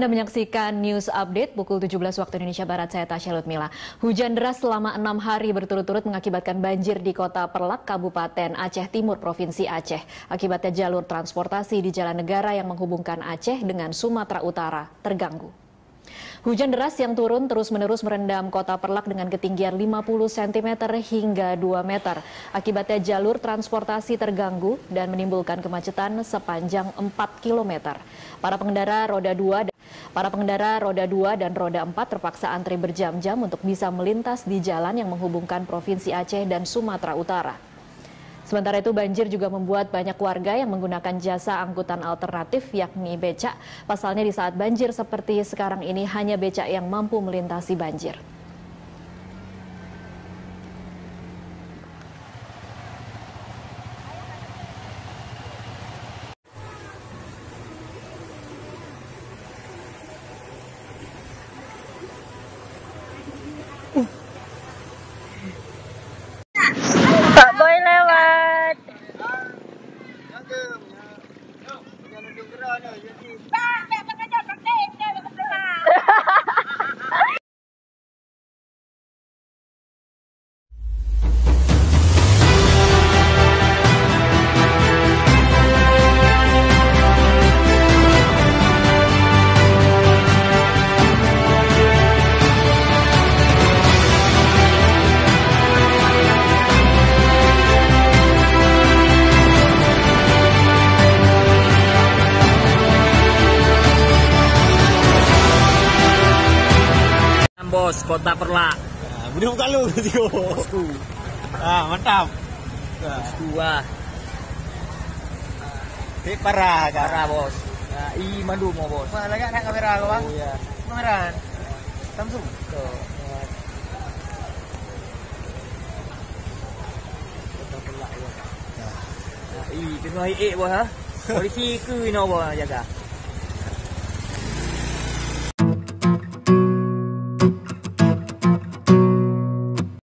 Anda menyaksikan News Update pukul 17 waktu Indonesia Barat, saya Tasya Lutmila. Hujan deras selama 6 hari berturut-turut mengakibatkan banjir di Kota Perlak, Kabupaten Aceh Timur, Provinsi Aceh. Akibatnya jalur transportasi di jalan negara yang menghubungkan Aceh dengan Sumatera Utara terganggu. Hujan deras yang turun terus-menerus merendam Kota Perlak dengan ketinggian 50 cm hingga 2 meter. Akibatnya jalur transportasi terganggu dan menimbulkan kemacetan sepanjang 4 km. Para pengendara roda 2 dan roda 4 terpaksa antri berjam-jam untuk bisa melintas di jalan yang menghubungkan Provinsi Aceh dan Sumatera Utara. Sementara itu banjir juga membuat banyak warga yang menggunakan jasa angkutan alternatif yakni becak. Pasalnya di saat banjir seperti sekarang ini hanya becak yang mampu melintasi banjir. Tak boleh lewat. Bos, Kota Perlak. Budi muka lu tio. Mantap. Dua. Parah, Parah, Bos. I mandu mau, Bos. Mana lagi nak kamera kau, Bang? Oh, iya. Kamera. Samsung. Tuh. Kota Perlak, Bos. I tengah Bos, ha. Polisi ke bos jaga.